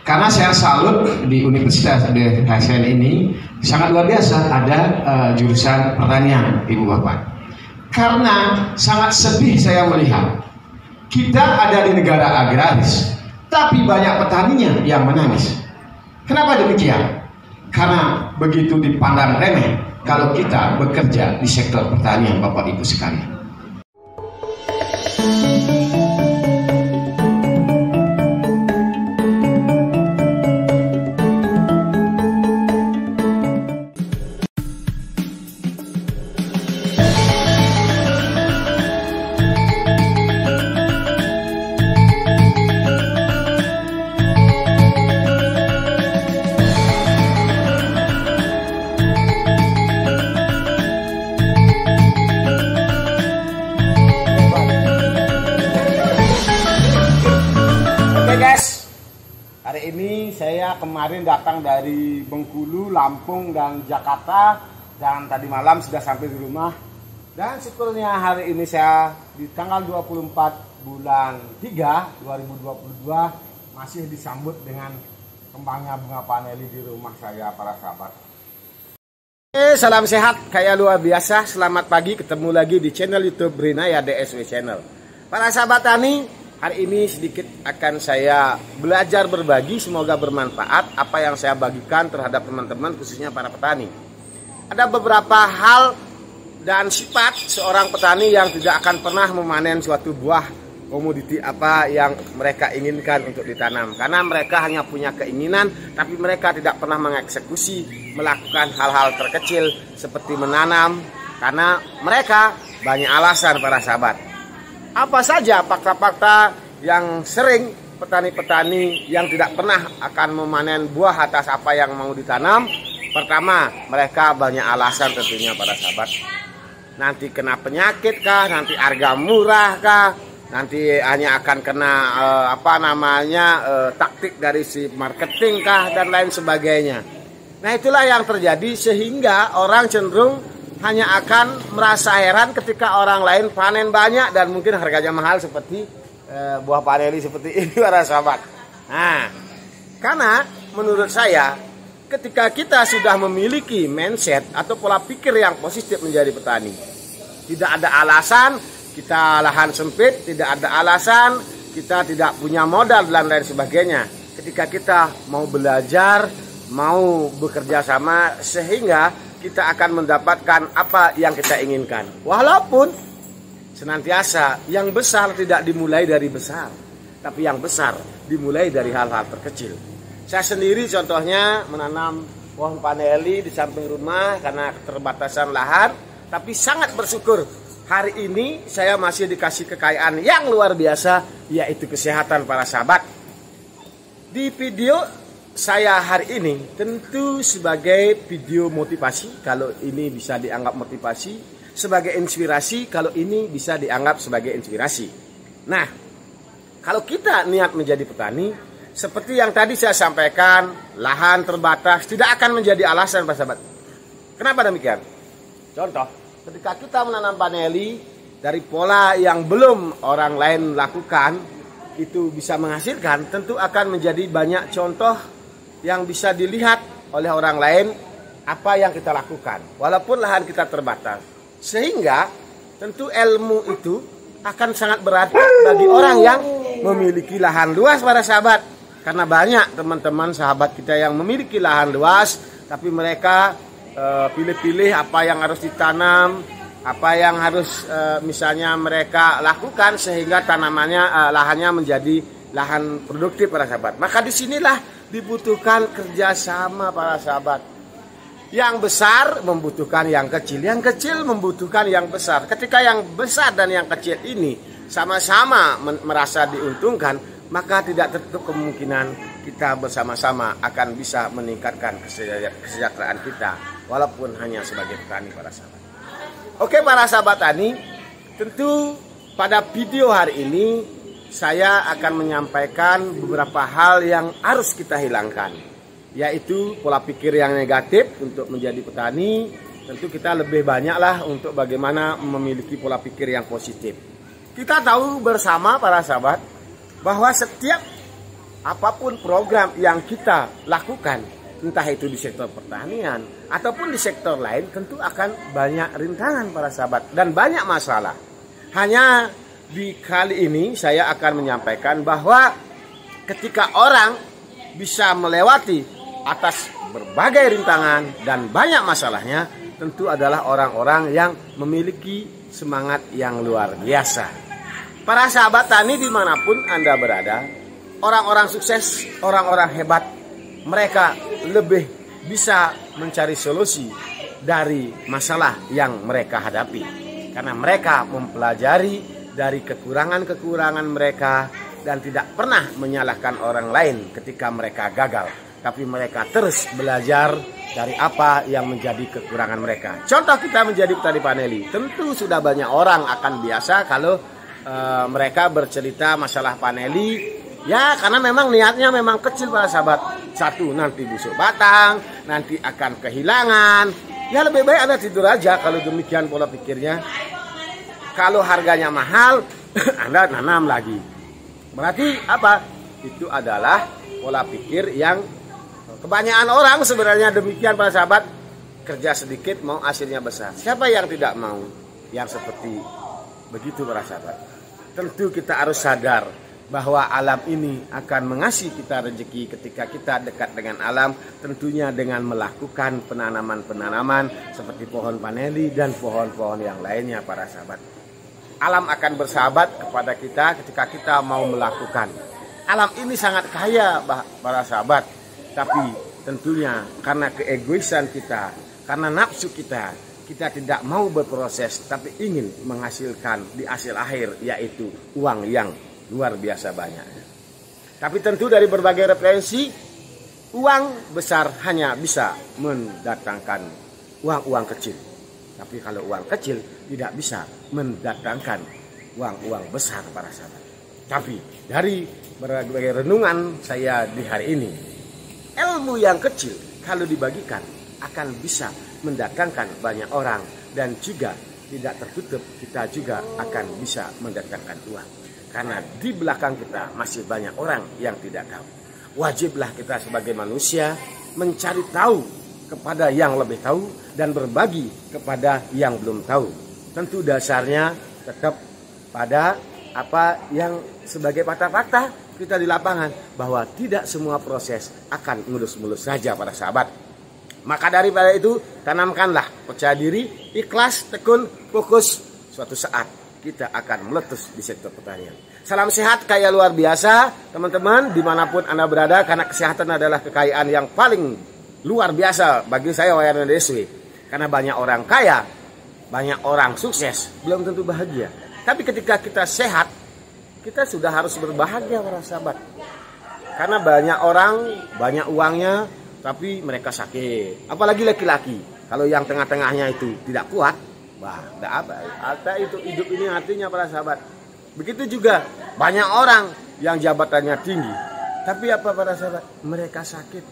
Karena saya salut di Universitas HSN ini sangat luar biasa ada jurusan pertanian, Ibu Bapak. Karena sangat sedih saya melihat kita ada di negara agraris, tapi banyak petaninya yang menangis. Kenapa demikian? Karena begitu dipandang remeh kalau kita bekerja di sektor pertanian, Bapak Ibu sekalian. Hari ini saya kemarin datang dari Bengkulu, Lampung, dan Jakarta. Dan tadi malam sudah sampai di rumah. Dan syukurnya hari ini saya di tanggal 24 bulan 3 2022 masih disambut dengan kembangnya bunga paneli di rumah saya, para sahabat. Salam sehat, kayak luar biasa. Selamat pagi, ketemu lagi di channel YouTube Brinaya DSW Channel. Para sahabat tani, hari ini sedikit akan saya belajar berbagi, semoga bermanfaat apa yang saya bagikan terhadap teman-teman, khususnya para petani. Ada beberapa hal dan sifat seorang petani yang tidak akan pernah memanen suatu buah komoditi apa yang mereka inginkan untuk ditanam. Karena mereka hanya punya keinginan, tapi mereka tidak pernah mengeksekusi, melakukan hal-hal terkecil seperti menanam. Karena mereka banyak alasan, para sahabat. Apa saja fakta-fakta yang sering petani-petani yang tidak pernah akan memanen buah atas apa yang mau ditanam? Pertama, mereka banyak alasan tentunya, para sahabat. Nanti kena penyakit kah? Nanti harga murah kah? Nanti hanya akan kena taktik dari si marketing kah? Dan lain sebagainya. Nah, itulah yang terjadi sehingga orang cenderung hanya akan merasa heran ketika orang lain panen banyak dan mungkin harganya mahal seperti buah paneli seperti ini, para sahabat. Nah, karena menurut saya ketika kita sudah memiliki mindset atau pola pikir yang positif menjadi petani, tidak ada alasan kita lahan sempit, tidak ada alasan kita tidak punya modal dan lain sebagainya. Ketika kita mau belajar, mau bekerja sama, sehingga kita akan mendapatkan apa yang kita inginkan. Walaupun senantiasa yang besar tidak dimulai dari besar, tapi yang besar dimulai dari hal-hal terkecil. Saya sendiri contohnya menanam pohon paneli di samping rumah karena keterbatasan lahan, tapi sangat bersyukur hari ini saya masih dikasih kekayaan yang luar biasa, yaitu kesehatan, para sahabat. Di video saya hari ini tentu sebagai video motivasi, kalau ini bisa dianggap motivasi, sebagai inspirasi, kalau ini bisa dianggap sebagai inspirasi. Nah, kalau kita niat menjadi petani, seperti yang tadi saya sampaikan, lahan terbatas tidak akan menjadi alasan, Pak sahabat. Kenapa demikian? Contoh, ketika kita menanam paneli dari pola yang belum orang lain lakukan, itu bisa menghasilkan, tentu akan menjadi banyak contoh yang bisa dilihat oleh orang lain apa yang kita lakukan walaupun lahan kita terbatas, sehingga tentu ilmu itu akan sangat berarti bagi orang yang memiliki lahan luas, para sahabat. Karena banyak teman-teman sahabat kita yang memiliki lahan luas tapi mereka pilih-pilih apa yang harus ditanam, apa yang harus misalnya mereka lakukan sehingga tanamannya lahannya menjadi lahan produktif, para sahabat. Maka disinilah dibutuhkan kerjasama, para sahabat. Yang besar membutuhkan yang kecil, yang kecil membutuhkan yang besar. Ketika yang besar dan yang kecil ini sama-sama merasa diuntungkan, maka tidak tertutup kemungkinan kita bersama-sama akan bisa meningkatkan kesejahteraan kita, walaupun hanya sebagai petani, para sahabat. Oke, para sahabat tani, tentu pada video hari ini saya akan menyampaikan beberapa hal yang harus kita hilangkan, yaitu pola pikir yang negatif untuk menjadi petani. Tentu kita lebih banyaklah untuk bagaimana memiliki pola pikir yang positif. Kita tahu bersama, para sahabat, bahwa setiap apapun program yang kita lakukan, entah itu di sektor pertanian ataupun di sektor lain, tentu akan banyak rintangan para sahabat dan banyak masalah. Hanya di kali ini saya akan menyampaikan bahwa ketika orang bisa melewati atas berbagai rintangan dan banyak masalahnya, tentu adalah orang-orang yang memiliki semangat yang luar biasa. Para sahabat tani dimanapun Anda berada, orang-orang sukses, orang-orang hebat, mereka lebih bisa mencari solusi dari masalah yang mereka hadapi. Karena mereka mempelajari dari kekurangan-kekurangan mereka dan tidak pernah menyalahkan orang lain ketika mereka gagal. Tapi mereka terus belajar dari apa yang menjadi kekurangan mereka. Contoh kita menjadi petani paneli. Tentu sudah banyak orang akan biasa kalau mereka bercerita masalah paneli. Ya karena memang niatnya memang kecil para sahabat. Satu, nanti busuk batang, nanti akan kehilangan. Ya lebih baik Anda tidur aja kalau demikian pola pikirnya. Kalau harganya mahal, Anda nanam lagi. Berarti apa? Itu adalah pola pikir yang kebanyakan orang sebenarnya demikian para sahabat. Kerja sedikit mau hasilnya besar. Siapa yang tidak mau yang seperti begitu para sahabat? Tentu kita harus sadar bahwa alam ini akan mengasih kita rezeki ketika kita dekat dengan alam. Tentunya dengan melakukan penanaman-penanaman seperti pohon paneli dan pohon-pohon yang lainnya para sahabat. Alam akan bersahabat kepada kita ketika kita mau melakukan. Alam ini sangat kaya para sahabat. Tapi tentunya karena keegoisan kita, karena nafsu kita, kita tidak mau berproses tapi ingin menghasilkan di hasil akhir yaitu uang yang luar biasa banyak. Tapi tentu dari berbagai referensi, uang besar hanya bisa mendatangkan uang-uang kecil. Tapi kalau uang kecil tidak bisa mendatangkan uang-uang besar para sahabat. Tapi dari berbagai renungan saya di hari ini, ilmu yang kecil kalau dibagikan akan bisa mendatangkan banyak orang dan juga tidak tertutup kita juga akan bisa mendatangkan uang. Karena di belakang kita masih banyak orang yang tidak tahu. Wajiblah kita sebagai manusia mencari tahu kepada yang lebih tahu dan berbagi kepada yang belum tahu. Tentu dasarnya tetap pada apa yang sebagai fakta-fakta kita di lapangan, bahwa tidak semua proses akan mulus-mulus saja para sahabat. Maka daripada itu tanamkanlah percaya diri, ikhlas, tekun, fokus. Suatu saat kita akan meletus di sektor pertanian. Salam sehat kaya luar biasa teman-teman dimanapun Anda berada, karena kesehatan adalah kekayaan yang paling luar biasa bagi saya Wayan DSW. Karena banyak orang kaya, banyak orang sukses, belum tentu bahagia. Tapi ketika kita sehat, kita sudah harus berbahagia para sahabat. Karena banyak orang, banyak uangnya, tapi mereka sakit. Apalagi laki-laki. Kalau yang tengah-tengahnya itu tidak kuat, wah, tidak apa. Ada itu hidup ini artinya para sahabat. Begitu juga banyak orang yang jabatannya tinggi, tapi apa para sahabat? Mereka sakit.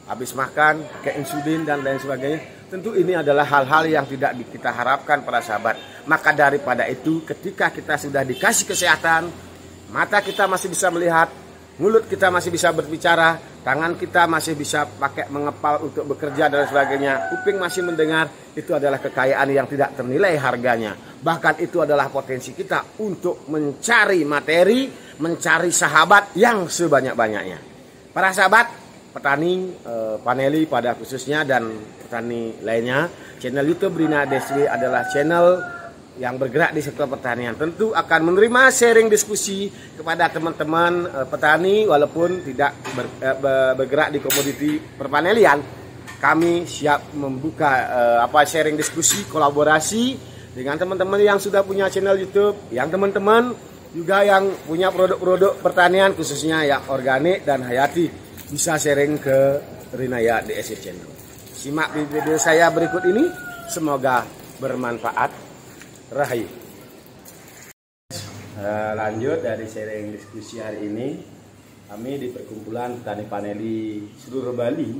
Habis makan, pakai insulin dan lain sebagainya. Tentu ini adalah hal-hal yang tidak kita harapkan para sahabat. Maka daripada itu ketika kita sudah dikasih kesehatan, mata kita masih bisa melihat, mulut kita masih bisa berbicara, tangan kita masih bisa pakai mengepal untuk bekerja dan sebagainya, kuping masih mendengar, itu adalah kekayaan yang tidak ternilai harganya. Bahkan itu adalah potensi kita untuk mencari materi, mencari sahabat yang sebanyak-banyaknya. Para sahabat petani paneli pada khususnya dan petani lainnya, channel YouTube Rina DSW adalah channel yang bergerak di sektor pertanian. Tentu akan menerima sharing diskusi kepada teman-teman petani walaupun tidak bergerak di komoditi perpanelian. Kami siap membuka sharing diskusi, kolaborasi dengan teman-teman yang sudah punya channel YouTube, yang teman-teman juga yang punya produk-produk pertanian khususnya yang organik dan hayati. Bisa sharing ke Rinaya DSW Channel. Simak video saya berikut ini, semoga bermanfaat. Rahayu. Lanjut dari sharing diskusi hari ini, kami di perkumpulan petani paneli seluruh Bali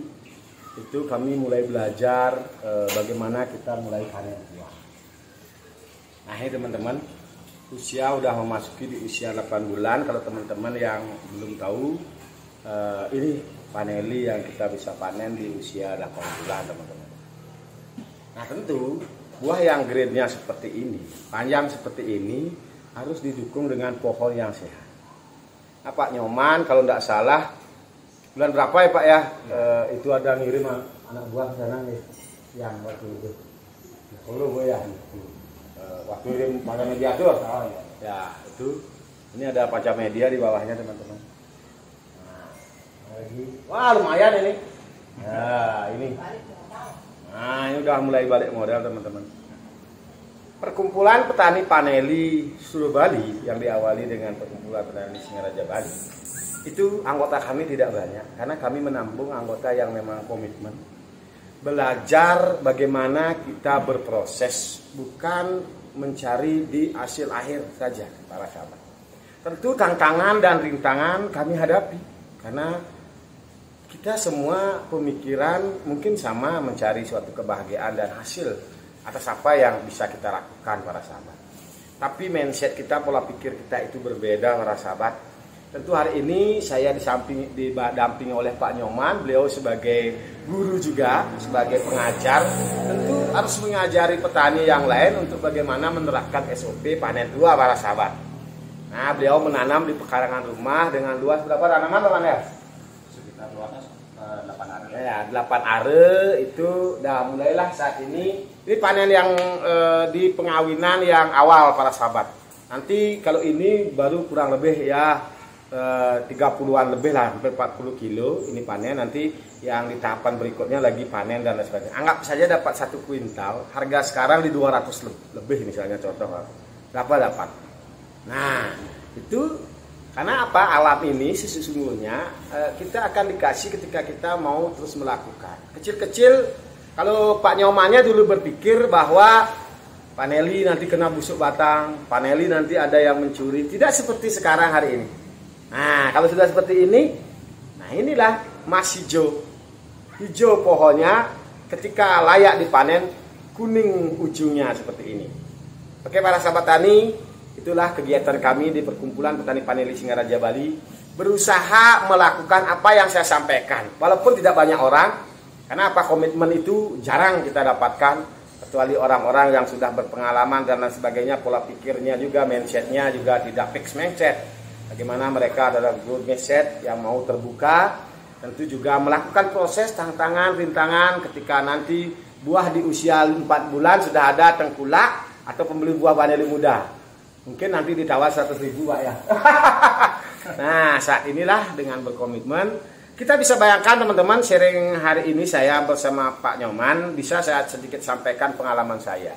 itu kami mulai belajar bagaimana kita mulai panen buah. Nah ini teman-teman, usia udah memasuki di usia 8 bulan. Kalau teman-teman yang belum tahu, ini paneli yang kita bisa panen di usia 8 bulan teman-teman. Nah tentu buah yang grade-nya seperti ini, panjang seperti ini harus didukung dengan pohon yang sehat. Nah, Pak Nyoman kalau tidak salah bulan berapa ya Pak ya? Itu ada ngirim anak buah sana nih yang waktu itu. Dulu ya. Waktu ngirim pada mediator. Oh, ya itu. Ini ada panca media di bawahnya teman-teman. Wah lumayan ini. Nah ini. Nah ini udah mulai balik modal teman-teman. Perkumpulan petani paneli seluruh Bali yang diawali dengan perkumpulan petani Singaraja Bali. Itu anggota kami tidak banyak karena kami menampung anggota yang memang komitmen. Belajar bagaimana kita berproses, bukan mencari di hasil akhir saja para sahabat. Tentu tantangan dan rintangan kami hadapi karena kita semua pemikiran mungkin sama mencari suatu kebahagiaan dan hasil atas apa yang bisa kita lakukan para sahabat. Tapi mindset kita, pola pikir kita itu berbeda para sahabat. Tentu hari ini saya didampingi oleh Pak Nyoman, beliau sebagai guru juga, sebagai pengajar, tentu harus mengajari petani yang lain untuk bagaimana menerapkan SOP panen tua para sahabat. Nah, beliau menanam di pekarangan rumah dengan luas berapa tanaman teman ya? Sekitar luasnya 8 are. Ya, 8 are itu udah mulailah saat ini. Ini panen yang di pengawinan yang awal para sahabat. Nanti kalau ini baru kurang lebih ya 30-an lebih lah, hampir 40 kilo ini panen. Nanti yang di tahapan berikutnya lagi panen dan lain sebagainya. Anggap saja dapat 1 kuintal, harga sekarang di 200 lebih misalnya contoh. Berapa dapat? Nah, itu karena apa? Alam ini sesungguhnya kita akan dikasih ketika kita mau terus melakukan. Kecil-kecil. Kalau Pak Nyomannya dulu berpikir bahwa paneli nanti kena busuk batang, paneli nanti ada yang mencuri. Tidak seperti sekarang hari ini. Nah, kalau sudah seperti ini, nah inilah Mas hijau. Hijau pohonnya ketika layak dipanen, kuning ujungnya seperti ini. Oke para sahabat tani, itulah kegiatan kami di Perkumpulan Petani Paneli Singaraja Bali. Berusaha melakukan apa yang saya sampaikan. Walaupun tidak banyak orang, karena apa, komitmen itu jarang kita dapatkan, kecuali orang-orang yang sudah berpengalaman dan lain sebagainya, pola pikirnya juga, mindsetnya juga tidak fix mindset. Bagaimana mereka adalah growth mindset yang mau terbuka, tentu juga melakukan proses tantangan, rintangan ketika nanti buah di usia 4 bulan sudah ada tengkulak atau pembeli buah paneli muda. Mungkin nanti ditawar 100.000 Pak ya. Nah saat inilah dengan berkomitmen, kita bisa bayangkan teman-teman, sharing hari ini saya bersama Pak Nyoman, bisa saya sedikit sampaikan pengalaman saya.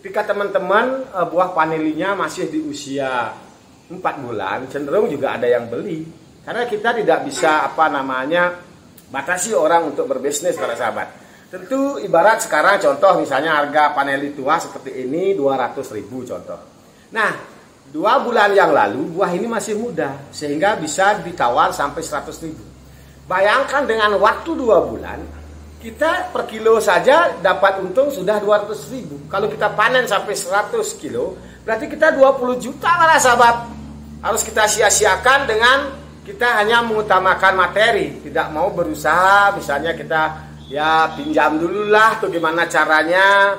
Ketika teman-teman buah panelinya masih di usia 4 bulan, cenderung juga ada yang beli. Karena kita tidak bisa batasi orang untuk berbisnis para sahabat. Tentu ibarat sekarang contoh misalnya harga paneli tua seperti ini 200.000 contoh. Nah 2 bulan yang lalu buah ini masih muda sehingga bisa ditawar sampai 100.000. Bayangkan dengan waktu 2 bulan, kita per kilo saja dapat untung sudah 200.000. Kalau kita panen sampai 100 kilo, berarti kita 20 juta para sahabat. Harus kita sia-siakan dengan kita hanya mengutamakan materi. Tidak mau berusaha, misalnya kita ya pinjam dulu lah tuh gimana caranya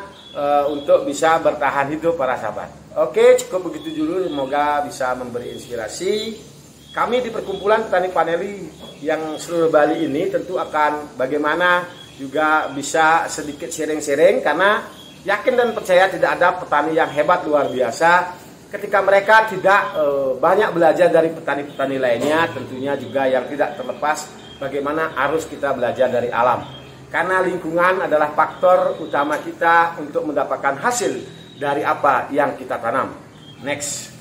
untuk bisa bertahan hidup para sahabat. Oke, cukup begitu dulu, semoga bisa memberi inspirasi. Kami di Perkumpulan Petani Paneli yang seluruh Bali ini tentu akan bagaimana juga bisa sedikit sharing-sharing, karena yakin dan percaya tidak ada petani yang hebat luar biasa ketika mereka tidak banyak belajar dari petani-petani lainnya. Tentunya juga yang tidak terlepas bagaimana harus kita belajar dari alam, karena lingkungan adalah faktor utama kita untuk mendapatkan hasil dari apa yang kita tanam. Next.